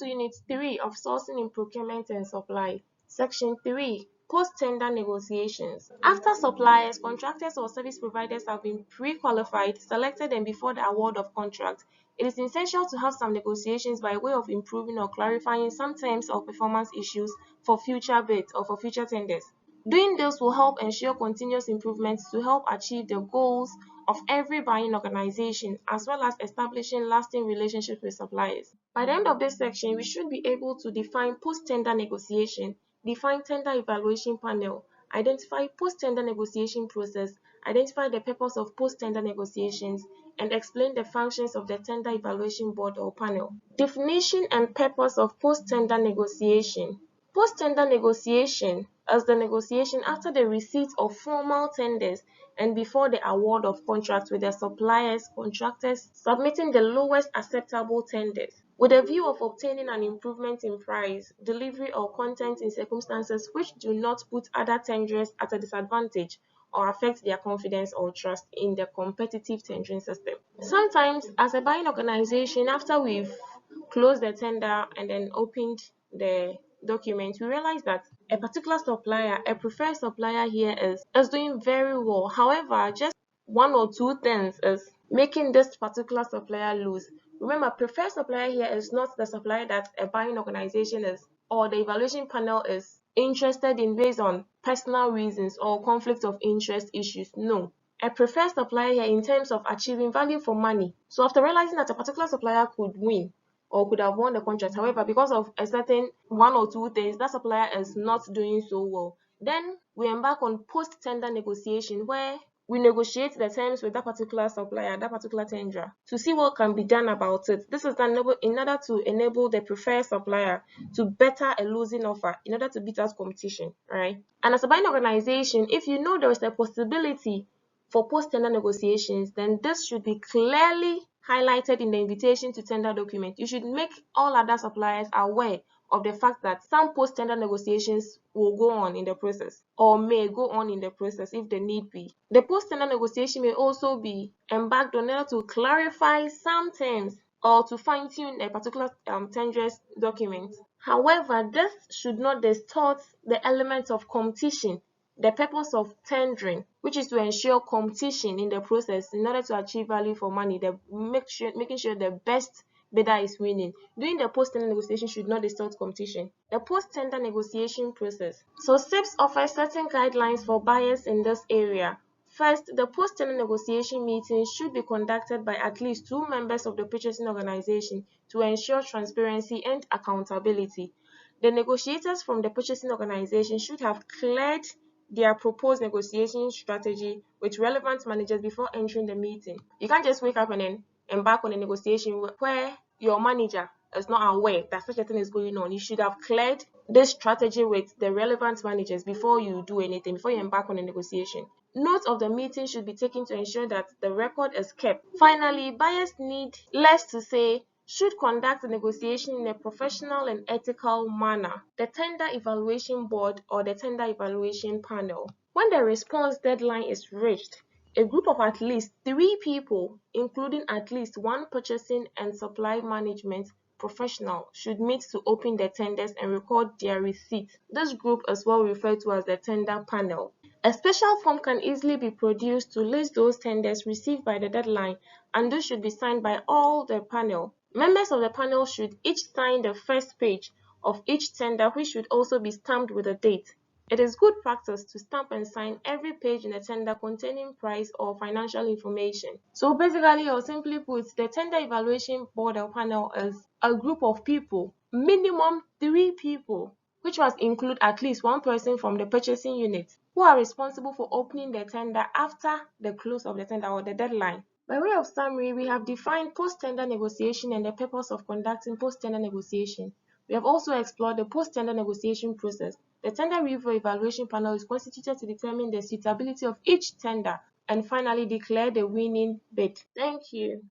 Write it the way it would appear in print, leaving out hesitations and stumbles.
to Unit 3 of Sourcing in Procurement and Supply. Section 3. Post-tender negotiations. After suppliers, contractors or service providers have been pre-qualified, selected and before the award of contract, it is essential to have some negotiations by way of improving or clarifying some terms or performance issues for future bids or for future tenders. Doing this will help ensure continuous improvements to help achieve the goals of every buying organization, as well as establishing lasting relationships with suppliers. By the end of this section, we should be able to define post-tender negotiation, define tender evaluation panel, identify post-tender negotiation process, identify the purpose of post-tender negotiations, and explain the functions of the tender evaluation board or panel. Definition and purpose of post-tender negotiation. Post-tender negotiation is the negotiation after the receipt of formal tenders and before the award of contracts with the suppliers, contractors submitting the lowest acceptable tenders, with a view of obtaining an improvement in price, delivery or content in circumstances which do not put other tenderers at a disadvantage or affect their confidence or trust in the competitive tendering system. Sometimes, as a buying organization, after we've closed the tender and then opened the document, we realize that a particular supplier, a preferred supplier here is doing very well. However, just one or two things is making this particular supplier lose. Remember, preferred supplier here is not the supplier that a buying organization is or the evaluation panel is interested in based on personal reasons or conflict of interest issues. No. A preferred supplier here in terms of achieving value for money. So after realizing that a particular supplier could win or could have won the contract, however, because of a certain one or two things, that supplier is not doing so well, then we embark on post-tender negotiation where we negotiate the terms with that particular supplier, that particular tenderer, to see what can be done about it. This is done in order to enable the preferred supplier to better a losing offer in order to beat out competition, right? And as a buying organization, if you know there is a possibility for post-tender negotiations, then this should be clearly highlighted in the invitation to tender document. You should make all other suppliers aware of the fact that some post-tender negotiations will go on in the process or may go on in the process if the need be. The post-tender negotiation may also be embarked on in order to clarify some terms or to fine-tune a particular tender's document. However, this should not distort the elements of competition, the purpose of tendering, which is to ensure competition in the process in order to achieve value for money, making sure the best bidder is winning. Doing the post-tender negotiation should not distort competition. The post-tender negotiation process. So SIPS offers certain guidelines for buyers in this area. First, the post-tender negotiation meeting should be conducted by at least 2 members of the purchasing organization to ensure transparency and accountability. The negotiators from the purchasing organization should have cleared their proposed negotiation strategy with relevant managers before entering the meeting. You can't just wake up and then embark on a negotiation where your manager is not aware that such a thing is going on. You should have cleared this strategy with the relevant managers before you do anything, before you embark on a negotiation. Notes of the meeting should be taken to ensure that the record is kept. Finally, buyers need less to say should conduct the negotiation in a professional and ethical manner. The Tender Evaluation Board or the Tender Evaluation Panel. When the response deadline is reached, a group of at least 3 people, including at least 1 purchasing and supply management professional, should meet to open the tenders and record their receipts. This group is well referred to as the tender panel. A special form can easily be produced to list those tenders received by the deadline, and this should be signed by all the panel. Members of the panel should each sign the first page of each tender, which should also be stamped with a date. It is good practice to stamp and sign every page in a tender containing price or financial information. So basically, or simply put, the Tender Evaluation Board or panel is a group of people, minimum 3 people, which must include at least 1 person from the purchasing unit, who are responsible for opening the tender after the close of the tender or the deadline. By way of summary, we have defined post-tender negotiation and the purpose of conducting post-tender negotiation. We have also explored the post-tender negotiation process. The Tender Review Evaluation Panel is constituted to determine the suitability of each tender and finally declare the winning bid. Thank you.